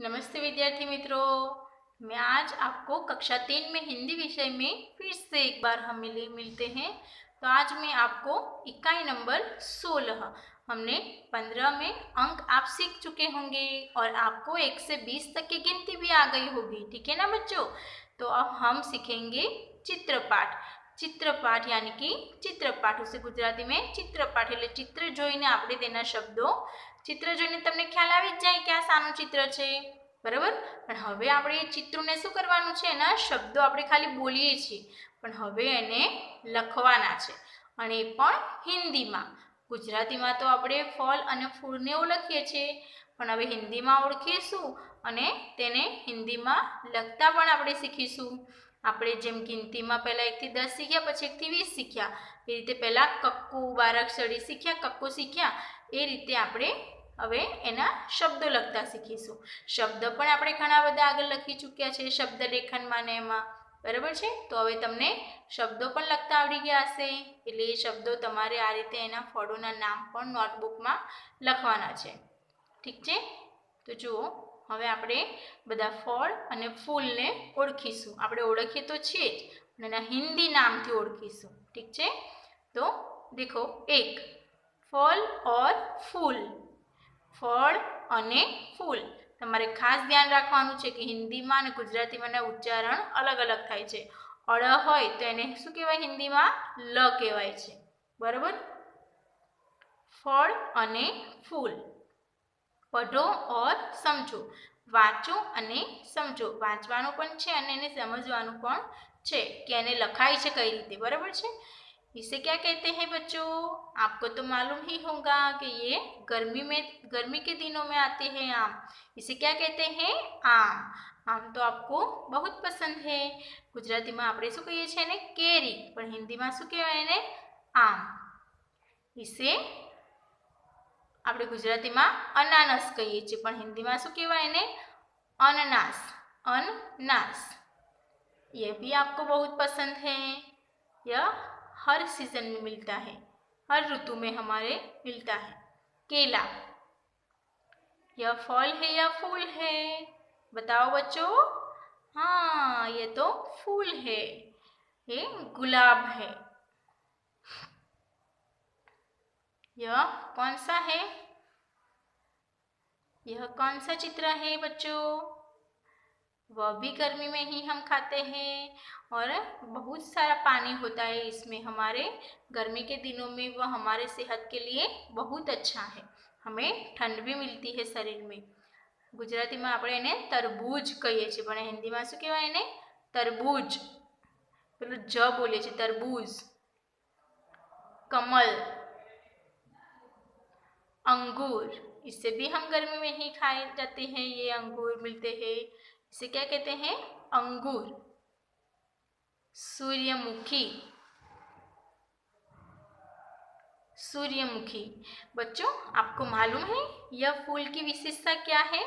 नमस्ते विद्यार्थी मित्रों। मैं आज आपको कक्षा 3 में हिंदी विषय में फिर से एक बार हम मिलते हैं। तो आज मैं आपको इकाई नंबर 16 हमने 15 में अंक आप सीख चुके होंगे और आपको 1 से 20 तक की गिनती भी आ गई होगी। ठीक है ना बच्चों। तो अब हम सीखेंगे चित्रपाठ। चित्रपाठ यानी कि चित्रपाठ उसे गुजराती में चित्रपाठ એટલે ચિત્ર જોઈને આપણે તેના શબ્દો ચિત્ર જોઈને તમને ખ્યાલ આવી જ જાય કે આ શાનું ચિત્ર છે, બરાબર। પણ હવે આપણે એ ચિત્રોને શું કરવાનું છે, એના શબ્દો આપણે ખાલી બોલીએ છીએ, પણ હવે એને લખવાના છે અને એ પણ હિન્દીમાં। ગુજરાતીમાં તો આપણે ફળ અને ફૂલને ઓળખીએ છીએ, પણ હવે હિન્દીમાં ઓળખીશું અને તેને હિન્દીમાં લખતા પણ આપણે શીખીશું। આપણે જેમ ગિનતીમાં પહેલાં 1 થી 10 શીખ્યા, પછી 1 થી 20 શીખ્યા, એ રીતે પહેલાં કક્કુ બારાક્ષરી શીખ્યા, કક્કુ શીખ્યા, એ રીતે આપણે હવે એના શબ્દો લખતા શીખીશું। શબ્દ પણ આપણે ઘણા બધા આગળ લખી ચૂક્યા છે શબ્દ લેખનમાં ને એમાં, બરાબર છે। તો હવે તમને શબ્દો પણ લખતા આવડી ગયા હશે, એટલે એ શબ્દો તમારે આ રીતે એના ફળોના નામ પણ નોટબુકમાં લખવાના છે। ઠીક છે। તો જુઓ, હવે આપણે બધા ફળ અને ફૂલને ઓળખીશું। આપણે ઓળખીએ તો છીએ જ, પણ એના હિન્દી નામથી ઓળખીશું। ઠીક છે। તો દેખો, 1 ફળ और फूल। ફળ અને ફૂલ તમારે ખાસ ધ્યાન રાખવાનું છે કે હિન્દીમાં અને ગુજરાતીમાં ઉચ્ચારણ અલગ અલગ થાય છે। અળ હોય તો એને શું કહેવાય, હિન્દીમાં લ કહેવાય છે, બરાબર। ફળ અને ફૂલ। पढ़ो और समझो। वाँचो અને સમજો। વાંચવાનું પણ છે અને એને સમજવાનું પણ છે કે એને લખાય છે કઈ રીતે, બરાબર છે। इसे क्या कहते हैं बच्चों? आपको तो मालूम ही होगा कि ये गर्मी के दिनों में आते हैं आम। इसे क्या कहते हैं? आम। आम तो आपको बहुत पसंद है। गुजराती में આપણે શું કહીએ છીએ એને કેરી, પણ હિન્દીમાં શું કહેવાય એને? આમ। इसे આપણે ગુજરાતીમાં અનાનસ કહીએ છીએ, પણ હિન્દીમાં શું કહેવાય એને? अननास। अननास ये भी आपको बहुत पसंद है। यह हर सीजन में मिलता है, हर ऋतु में हमारे मिलता है। केला, यह फल है या फूल है? बताओ बच्चों। हाँ, ये तो फूल है, ये गुलाब है। यह कौन सा है? यह कौन सा चित्र है बच्चों? वह भी गर्मी में ही हम खाते हैं और बहुत सारा पानी होता है इसमें। हमारे गर्मी के दिनों में वह हमारे सेहत के लिए बहुत अच्छा है, हमें ठंड भी मिलती है शरीर में। गुजराती में આપણે એને તરબૂજ કહીએ છીએ, પણ હિન્દીમાં શું કહેવાય એને? તરબૂજ। પેલું જ બોલીએ છીએ, તરબૂજ। कमल, अंगूर, इसे भी हम गर्मी में ही खाए जाते हैं, ये अंगूर मिलते हैं। इसे क्या कहते हैं? अंगूर। सूर्यमुखी, सूर्यमुखी। बच्चों, आपको मालूम है यह फूल की विशेषता क्या है?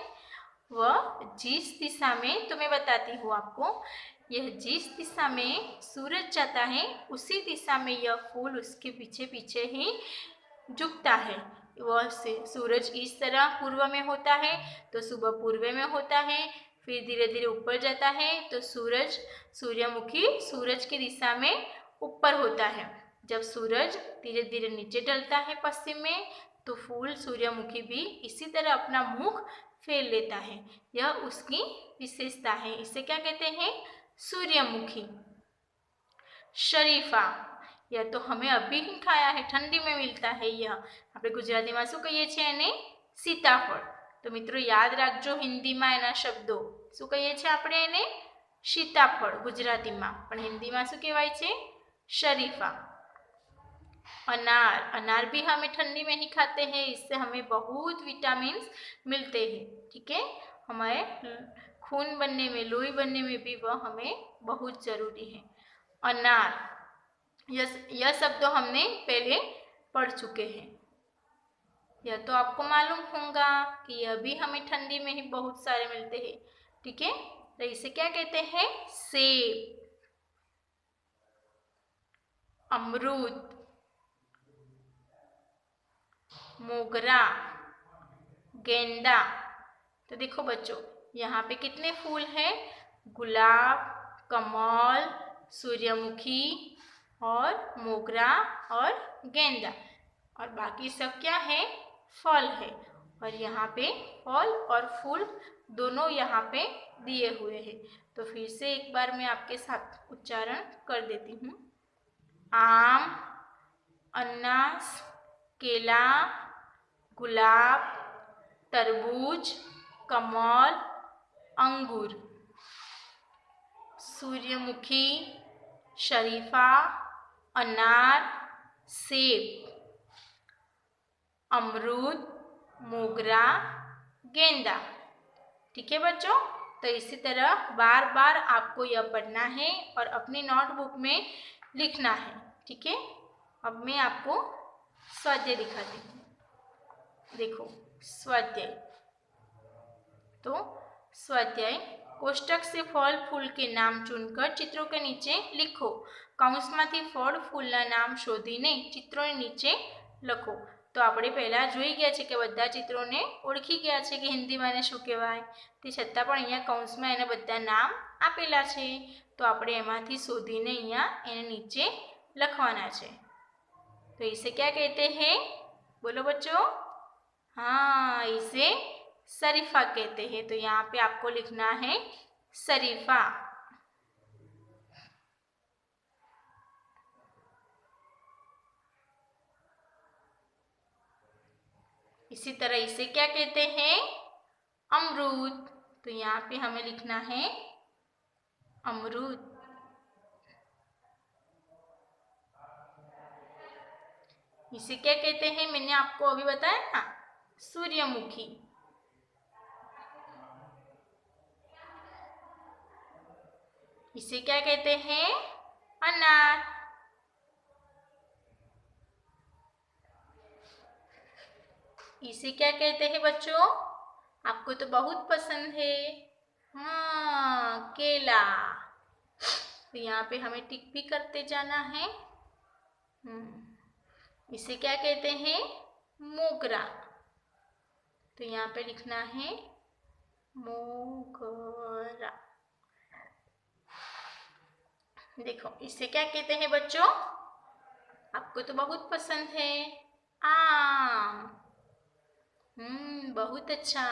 वह जिस दिशा में, तो मैं बताती हूँ आपको, यह जिस दिशा में सूरज जाता है उसी दिशा में यह फूल उसके पीछे पीछे ही झुकता है। वह सूरज इस तरह पूर्व में होता है तो सुबह पूर्व में होता है, फिर धीरे धीरे ऊपर जाता है तो सूर्यमुखी सूरज की दिशा में ऊपर होता है। जब सूरज धीरे धीरे नीचे ढलता है पश्चिम में, तो फूल सूर्यमुखी भी इसी तरह अपना मुख फेर लेता है। यह उसकी विशेषता है। इसे क्या कहते हैं? सूर्यमुखी। शरीफा, यह तो हमें अभी ही खाया है, ठंडी में मिलता है। यह આપણે ગુજરાતીમાં શું કહીએ છીએ એને? सीताफळ। तो मित्रों याद રાખજો, हिंदीમાં એના શબ્દો શું કહીએ છીએ આપણે એને? सीताफळ गुजरातीમાં, પણ हिंदीમાં શું કહેવાય છે? शरीफा। अनार, अनार भी हमें ठंडी में ही खाते हैं, इससे हमें बहुत विटामिन मिलते हैं। ठीक है, हमारे खून बनने में, लोही बनने में भी वह हमें बहुत ज़रूरी है। अनार, यह शब्द हमने पहले पढ़ चुके हैं। यह तो आपको मालूम होगा कि यह भी हमें ठंडी में ही बहुत सारे मिलते हैं। ठीक है, तो इसे क्या कहते हैं? सेब। अमरूद, मोगरा, गेंदा। तो देखो बच्चों, यहाँ पे कितने फूल हैं? गुलाब, कमल, सूर्यमुखी और मोगरा और गेंदा। और बाकी सब क्या है? फल है। और यहाँ पे फल और फूल दोनों यहाँ पे दिए हुए हैं। तो फिर से एक बार मैं आपके साथ उच्चारण कर देती हूँ। आम, अनानास, केला, गुलाब, तरबूज, कमल, अंगूर, सूर्यमुखी, शरीफा, अनार, सेब, अमरूद, मोगरा, गेंदा। ठीक है बच्चों, तो इसी तरह बार बार आपको यह पढ़ना है और अपनी नोटबुक में लिखना है। ठीक है, अब मैं आपको स्वाध्याय दिखाती हूँ। देखो स्वाध्याय। तो स्वाध्याय, कोष्टक से फल फूल के नाम चुनकर चित्रों के नीचे लिखो। કૌંસમાંથી ફળ ફૂલના નામ શોધીને ચિત્રોની નીચે લખો। તો આપણે પહેલાં જોઈ ગયા છે કે બધા ચિત્રોને ઓળખી ગયા છે કે હિન્દીમાં એને શું કહેવાય, તે છતાં પણ અહીંયા કૌંસમાં એને બધા નામ આપેલા છે। તો આપણે એમાંથી શોધીને અહીંયા એને નીચે લખવાના છે। तो इसे क्या कहते हैं? बोलो बच्चों। हाँ, इसे शरीफा कहते हैं। तो यहाँ पे आपको लिखना है शरीफा। इसी तरह इसे क्या कहते हैं? अमरूद। तो यहाँ पे हमें लिखना है अमरूद। इसे क्या कहते हैं? मैंने आपको अभी बताया ना, सूर्यमुखी। इसे क्या कहते हैं? अनार। इसे क्या कहते हैं बच्चों? आपको तो बहुत पसंद है, हाँ, केला। तो यहाँ पे हमें टिक भी करते जाना है। इसे क्या कहते हैं? मोगरा। तो यहाँ पे लिखना है मोगरा। देखो इसे क्या कहते हैं बच्चों? आपको तो बहुत पसंद है, आम। बहुत अच्छा।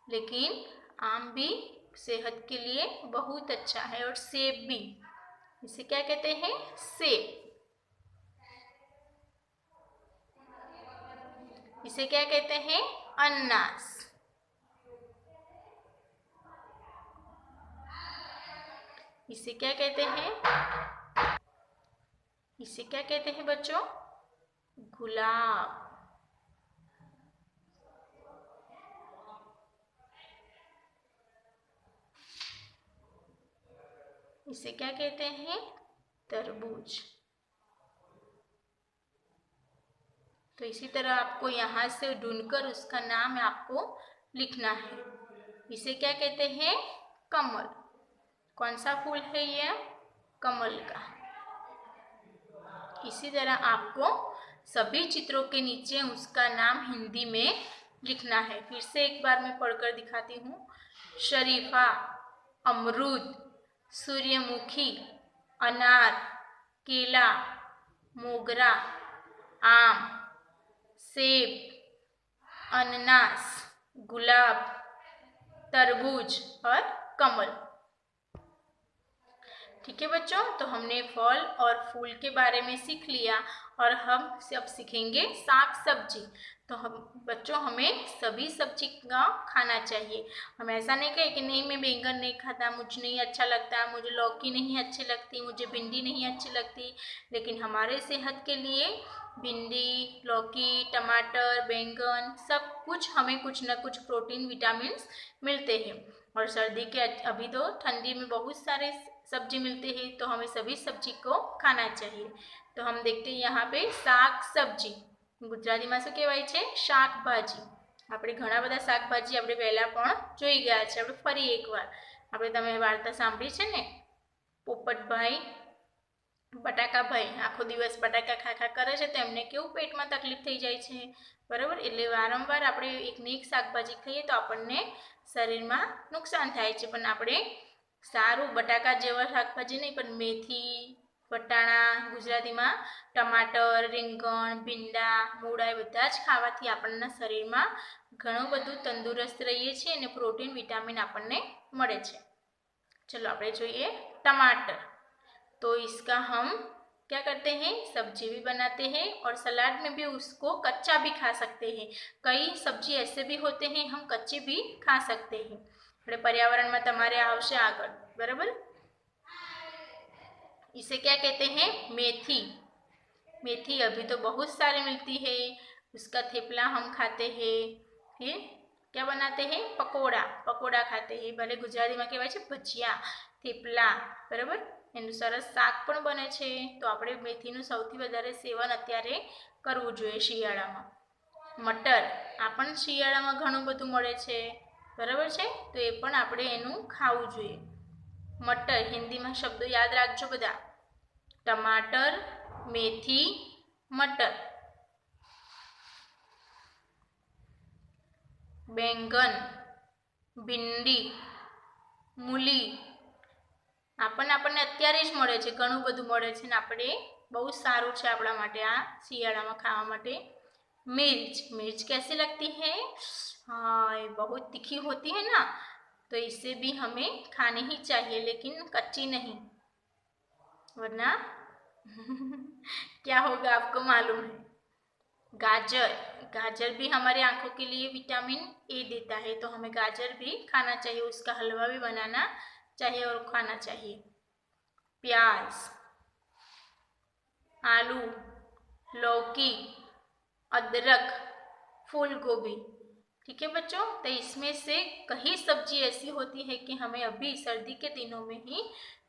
लेकिन आम भी सेहत के लिए बहुत अच्छा है, और सेब भी। इसे क्या कहते हैं? सेब। इसे क्या कहते हैं? अनानास। इसे क्या कहते हैं? इसे क्या कहते हैं बच्चों? गुलाब। इसे क्या कहते हैं? तरबूज। तो इसी तरह आपको यहाँ से ढूंढकर उसका नाम आपको लिखना है। इसे क्या कहते हैं? कमल। कौन सा फूल है ये? कमल का। इसी तरह आपको सभी चित्रों के नीचे उसका नाम हिंदी में लिखना है। फिर से एक बार मैं पढ़कर दिखाती हूँ। शरीफा, अमरूद, सूर्यमुखी, अनार, केला, मोगरा, आम, सेब, अनानास, गुलाब, तरबूज और कमल। ठीक है बच्चों, तो हमने फल और फूल के बारे में सीख लिया, और हम अब सीखेंगे साग सब्जी। तो हम बच्चों, हमें सभी सब्जी का खाना चाहिए। हम ऐसा नहीं कहें कि नहीं, मैं बैंगन नहीं खाता, मुझे नहीं अच्छा लगता, मुझे लौकी नहीं अच्छी लगती, मुझे भिंडी नहीं अच्छी लगती। लेकिन हमारे सेहत के लिए भिंडी, लौकी, टमाटर, बैंगन, सब कुछ हमें कुछ न कुछ प्रोटीन, विटामिन मिलते हैं। और सर्दी के अभी तो ठंडी में बहुत सारे सब्जी मिलते हैं, तो हमें सभी सब्जी को खाना चाहिए। तो हम देखते हैं यहाँ पे શાક સબ્જી, ગુજરાતીમાં શું કહેવાય છે? શાકભાજી। આપણે ઘણા બધા શાકભાજી આપણે પહેલાં પણ જોઈ ગયા છે। આપણે ફરી એકવાર, આપણે તમે વાર્તા સાંભળી છે ને, પોપટભાઈ બટાકા ભાઈ આખો દિવસ બટાકા ખા કરે છે તો એમને કેવું પેટમાં તકલીફ થઈ જાય છે, બરાબર. એટલે વારંવાર આપણે એકને એક શાકભાજી ખાઈએ તો આપણને શરીરમાં નુકસાન થાય છે. પણ આપણે સારું બટાકા જેવા શાકભાજી નહીં, પણ મેથી, વટાણા, ગુજરાતીમાં ટમાટર, રીંગણ, ભીંડા, મૂળા એ બધા જ ખાવાથી આપણના શરીરમાં ઘણું બધું તંદુરસ્ત રહીએ છીએ અને પ્રોટીન, વિટામિન આપણને મળે છે. चलो આપણે જોઈએ टमाटर. तो इसका हम क्या करते हैं, सब्जी भी बनाते हैं और सलाद में भी उसको कच्चा भी खा सकते हैं. कई सब्जी ऐसे भी होते हैं हम कच्चे भी खा सकते हैं. આપણે पर्यावरण में તમારે આવશે આગળ, बराबर. इसे क्या कहते हैं, मेथी. मेथी अभी तो बहुत सारी मिलती है, उसका थेपला हम खाते हैं. फिर क्या बनाते हैं, पकोड़ा. पकोड़ा खाते हैं, भले गुजराती में कहवाय छे भजिया, थेपला, बराबर. એનું સરસ શાક પણ બને છે. તો આપણે મેથીનું સૌથી વધારે સેવન અત્યારે કરવું જોઈએ શિયાળામાં. મટર આ પણ શિયાળામાં ઘણું બધું મળે છે, બરાબર છે. તો એ પણ આપણે એનું ખાવું જોઈએ. મટર હિન્દીમાં શબ્દો યાદ રાખજો બધા, ટમાટર, મેથી, મટર. બેંગન, ભીંડી, મૂલી આપણને અત્યારે જ મળે છે, ઘણું બધું મળે છે ને આપણે બહુ સારું છે આપણા માટે આ શિયાળામાં ખાવા માટે. मिर्च, मिर्च कैसी लगती है, हाँ ये बहुत तीखी होती है ना, तो इसे भी हमें खानी ही चाहिए लेकिन कच्ची नहीं, वरना क्या होगा आपको मालूम है. गाजर, गाजर भी हमारे आंखों के लिए विटामिन ए देता है, तो हमें गाजर भी खाना चाहिए, उसका हलवा भी बनाना चाहिए और खाना चाहिए. प्याज, आलू, लौकी, अदरक, फूल गोभी. ठीक है बच्चों. तो इसमें से कई सब्जी ऐसी होती है कि हमें अभी सर्दी के दिनों में ही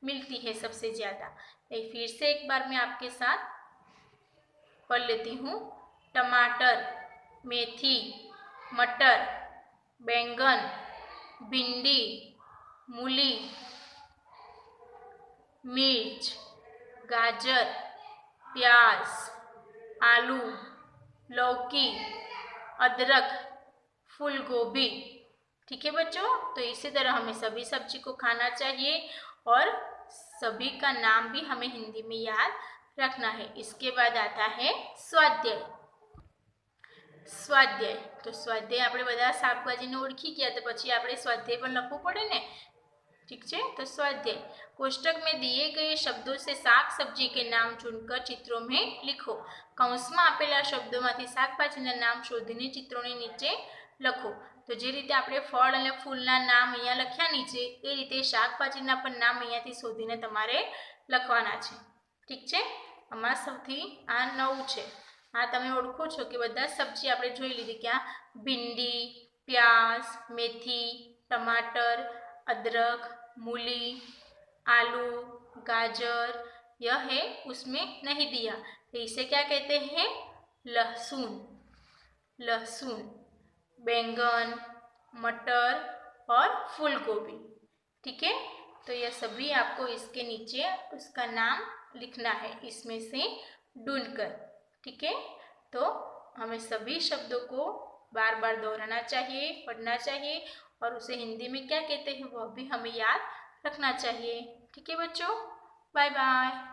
मिलती है सबसे ज़्यादा. फिर से एक बार मैं आपके साथ पढ़ लेती हूँ. टमाटर, मेथी, मटर, बैंगन, भिंडी, मूली, मिर्च, गाजर, प्याज, आलू, लौकी, अदरक, फूल गोभी. ठीक है बच्चों. तो इसी तरह हमें सभी सब्जी को खाना चाहिए और सभी का नाम भी हमें हिंदी में याद रखना है. इसके बाद आता है स्वाध्याय. स्वाध्याय तो स्वाध्याय આપણે બધા શાકભાજીને ઓળખી ગયા, તો પછી આપણે स्वाध्याय પણ લખવું પડે ને. ठीक है. तो स्वाध्याय कोष्टक में दिए गए शब्दों से शाक सब्जी के नाम चुनकर चित्रों में लिखो. કૌંસમાં આપેલા શબ્દોમાંથી શાકભાજીના નામ શોધીને ચિત્રોની નીચે લખો. તો જે રીતે આપણે ફળ અને ફૂલના નામ અહીંયા લખ્યા નીચે, એ રીતે શાકભાજીના પણ નામ અહીંયાથી શોધીને તમારે લખવાના છે. ઠીક છે. આમાં સૌથી આ નવું છે. આ તમે ઓળખો છો કે બધા સબ્જી આપણે જોઈ લીધી કે આ ભીંડી, પ્યાज, मेथी, टमाटर, अदरक, मूली, आलू, गाजर, यह है उसमें नहीं दिया, तो इसे क्या कहते हैं, लहसुन. लहसुन, बैंगन, मटर और फूल गोभी. ठीक है. तो यह सभी आपको इसके नीचे उसका नाम लिखना है इसमें से ढूंढकर. ठीक है. तो हमें सभी शब्दों को बार बार दोहराना चाहिए, पढ़ना चाहिए और उसे हिंदी में क्या कहते हैं वह भी हमें याद रखना चाहिए. ठीक है बच्चों. Bye bye.